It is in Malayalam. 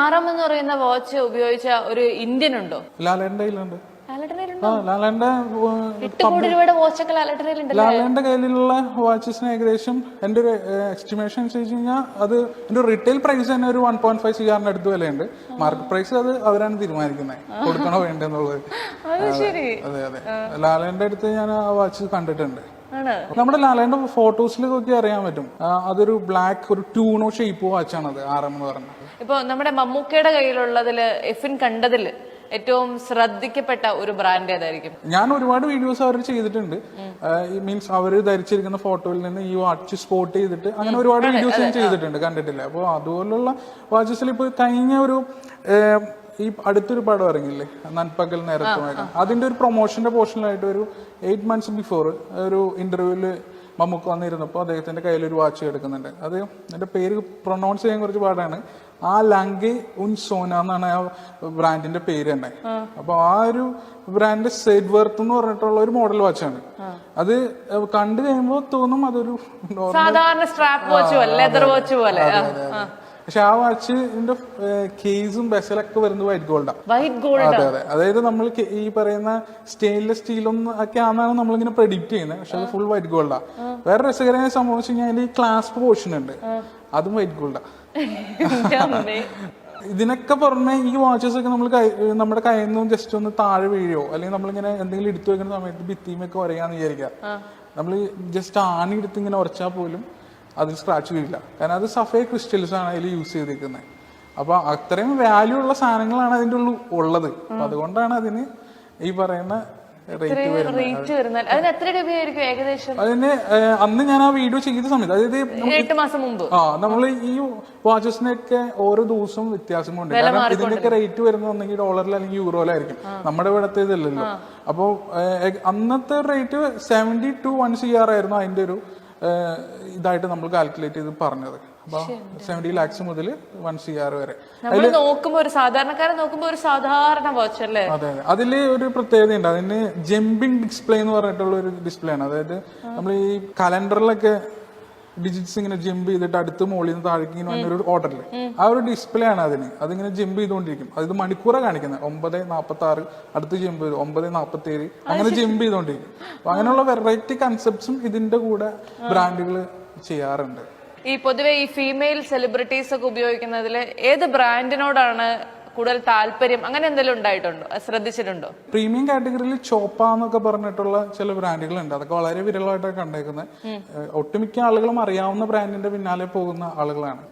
RM എന്ന് പറയുന്ന വാച്ച് ഉപയോഗിച്ച ഒരു ഇന്ത്യൻ ഉണ്ടോ? ലാലേട്ടന്റെ കയ്യിലുണ്ട്. ലാലേട്ടന്റെ 8 കോടി രൂപയുടെ വാച്ചൊക്കെ ലാലേട്ടന്റെ കയ്യിലുള്ള വാച്ചസിന് ഏകദേശം എന്റെ ഒരു എസ്റ്റിമേഷൻ അനുസരിച്ച് കഴിഞ്ഞാൽ അത് എന്റെ റീറ്റെയിൽ പ്രൈസ് തന്നെ ഒരു 1.5 CR അടുത്ത് വിലയുണ്ട്. മാർക്കറ്റ് പ്രൈസ് അത് അവരാണ് തീരുമാനിക്കുന്നത് കൊടുക്കണോ വേണ്ടെന്നുള്ളത്. അതെ അതെ, ലാലേട്ടന്റെ അടുത്ത് ഞാൻ ആ വാച്ച് കണ്ടിട്ടുണ്ട്. നമ്മുടെ ലാലേട്ടന്റെ ഫോട്ടോസിലൊക്കെ അറിയാൻ പറ്റും. അതൊരു ബ്ലാക്ക് ഒരു ട്യൂണോ ഷേപ്പ് വാച്ചാണത് RM എന്ന് പറഞ്ഞത്. ഇപ്പൊ നമ്മുടെ മമ്മൂക്കയുടെ കയ്യിലുള്ളതില് എഫിൻ കണ്ടതില് ഏറ്റവും ശ്രദ്ധിക്കപ്പെട്ട ഒരു ബ്രാൻഡ് ഏതായിരിക്കും? ഞാൻ ഒരുപാട് വീഡിയോസ് അവർ ചെയ്തിട്ടുണ്ട്. മീൻസ് അവർ ധരിച്ചിരിക്കുന്ന ഫോട്ടോയിൽ നിന്ന് ഈ വാച്ച് സ്പോട്ട് ചെയ്തിട്ട് അങ്ങനെ ഒരുപാട് വീഡിയോസ് ഞാൻ ചെയ്തിട്ടുണ്ട്, കണ്ടിട്ടില്ല. അപ്പോൾ അതുപോലുള്ള വാച്ചസിൽ ഇപ്പൊ കഴിഞ്ഞ ഒരു ഈ അടുത്തൊരു പടം ഇറങ്ങില്ലേ, നൻപകൽ നേരത്തുമായിട്ട്, അതിന്റെ ഒരു പ്രൊമോഷന്റെ പോർഷനിലായിട്ട് ഒരു 8 months ബിഫോർ ഒരു ഇന്റർവ്യൂല് മമ്മൂക്ക വന്നിരുന്നപ്പോൾ അദ്ദേഹത്തിന്റെ കയ്യിൽ ഒരു വാച്ച് എടുക്കുന്നുണ്ട്. അത് എന്റെ പേര് പ്രൊനൗൺസ് ചെയ്യാൻ കുറച്ച് പാടാണ്. ആ ലങ്കെ ഉൻ സോന എന്നാണ് ആ ബ്രാൻഡിന്റെ പേര് തന്നെ. അപ്പൊ ആ ഒരു ബ്രാൻഡ് സെഡ് വർത്ത് എന്ന് പറഞ്ഞിട്ടുള്ള ഒരു മോഡൽ വാച്ചാണ്. അത് കണ്ടു കഴിയുമ്പോൾ തോന്നും അതൊരു സാധാരണ സ്ട്രാപ്പ് വാച്ച് പോലെ, ലെതർ വാച്ച് പോലെ. പക്ഷെ ആ വാച്ചിന്റെ കേസും ബെസലൊക്കെ വരുന്നത് വൈറ്റ് ഗോൾഡാണ്. അതെ അതെ, അതായത് നമ്മൾ ഈ പറയുന്ന സ്റ്റെയിൻലെസ് സ്റ്റീലൊന്നും ഒക്കെ ആണെന്നാണ് നമ്മളിങ്ങനെ പ്രെഡിക്ട് ചെയ്യുന്നത്. പക്ഷെ അത് ഫുൾ വൈറ്റ് ഗോൾഡാ. വേറെ രസകരമായ സംഭവം വെച്ച് കഴിഞ്ഞാൽ ഈ ക്ലാസ്പ് പോർഷൻ ഉണ്ട്, അതും വൈറ്റ് ഗോൾഡാ. ഇതിനൊക്കെ പുറമെ ഈ വാച്ചസ് ഒക്കെ നമ്മൾ നമ്മുടെ കയ്യിൽ നിന്നും ജസ്റ്റ് ഒന്ന് താഴെ വീഴോ അല്ലെങ്കിൽ നമ്മളിങ്ങനെ എന്തെങ്കിലും എടുത്തു വെക്കുന്ന സമയത്ത് ഭിത്തിയുമൊക്കെ ഉരയാന്ന് വിചാരിക്കുക. നമ്മൾ ജസ്റ്റ് ആണി എടുത്ത് ഇങ്ങനെ ഉരച്ചാൽ പോലും അതിൽ സ്ക്രാച്ച് വീഴില്ല. കാരണം അത് സഫേ ക്രിസ്റ്റൽസ് ആണ് അതിൽ യൂസ് ചെയ്തിരിക്കുന്നത്. അപ്പൊ അത്രയും വാല്യൂ ഉള്ള സാധനങ്ങളാണ് അതിൻ്റെ ഉള്ളിൽ ഉള്ളത്. അപ്പൊ അതുകൊണ്ടാണ് അതിന് ഈ പറയുന്ന റേറ്റ് വരുന്നത്. അതിന് അന്ന് ഞാൻ ആ വീഡിയോ ചെയ്ത സമയത്ത്, അതായത് 8 മാസം മുമ്പ്, നമ്മൾ ഈ വാച്ചസിനൊക്കെ ഓരോ ദിവസവും വ്യത്യാസമുണ്ട്. കാരണം ഇതിന്റെയൊക്കെ റേറ്റ് വരുന്നത് ഒന്നെങ്കിൽ ഡോളറിൽ അല്ലെങ്കിൽ യൂറോയിലായിരിക്കും. നമ്മുടെ ഇവിടത്തെ ഇതല്ലല്ലോ. അപ്പോ അന്നത്തെ റേറ്റ് 70 to 1 CR ആയിരുന്നു അതിന്റെ ഒരു ഇതായിട്ട് നമ്മൾ കാൽക്കുലേറ്റ് ചെയ്ത് പറഞ്ഞത്. അപ്പൊ 70 lakhs മുതൽ 1 CR വരെ. നോക്കുമ്പോ ഒരു സാധാരണക്കാരൻ നോക്കുമ്പോ ഒരു സാധാരണ വാച്ച് അല്ലേ? അതെ അതെ, അതില് ഒരു പ്രത്യേകത ഉണ്ട്. അതിന് ജമ്പിങ് ഡിസ്പ്ലേ എന്ന് പറഞ്ഞിട്ടുള്ള ഒരു ഡിസ്പ്ലേ ആണ്. അതായത് നമ്മൾ ഈ കലണ്ടറിലൊക്കെ ഡിജിറ്റ്സ് ഇങ്ങനെ ജമ്പ് ചെയ്തിട്ട് അടുത്ത് മുകളിൽ നിന്ന് താഴേക്ക് ഇങ്ങനെ വന്നൊരു ഓർഡറിൽ ആ ഒരു ഡിസ്പ്ലേ ആണ് അതിന്. അതിങ്ങനെ ജമ്പ് ചെയ്തുകൊണ്ടിരിക്കും. അത് മണിക്കൂറാണ് കാണിക്കുന്നത്. 9:46 അടുത്ത് ജമ്പ് ചെയ്തു, 9:47 അങ്ങനെ ജമ്പ് ചെയ്തുകൊണ്ടിരിക്കും. അപ്പൊ അങ്ങനെയുള്ള വെറൈറ്റി കൺസെപ്റ്റ്സും ഇതിന്റെ കൂടെ ബ്രാൻഡുകൾ ചെയ്യാറുണ്ട്. ഈ പൊതുവെ ഈ ഫീമെയിൽ സെലിബ്രിറ്റീസ് ഒക്കെ ഉപയോഗിക്കുന്നതിൽ ഏത് ബ്രാൻഡിനോടാണ് കൂടുതൽ താല്പര്യം? അങ്ങനെ എന്തെങ്കിലും ഉണ്ടായിട്ടുണ്ടോ, ശ്രദ്ധിച്ചിട്ടുണ്ടോ? പ്രീമിയം കാറ്റഗറിയിൽ ചോപ്പ എന്നൊക്കെ പറഞ്ഞിട്ടുള്ള ചില ബ്രാൻഡുകളുണ്ട്. അതൊക്കെ വളരെ വിരളമായിട്ടാണ് കണ്ടേക്കുന്നത്. ഒട്ടുമിക്ക ആളുകളും അറിയാവുന്ന ബ്രാൻഡിന്റെ പിന്നാലെ പോകുന്ന ആളുകളാണ്.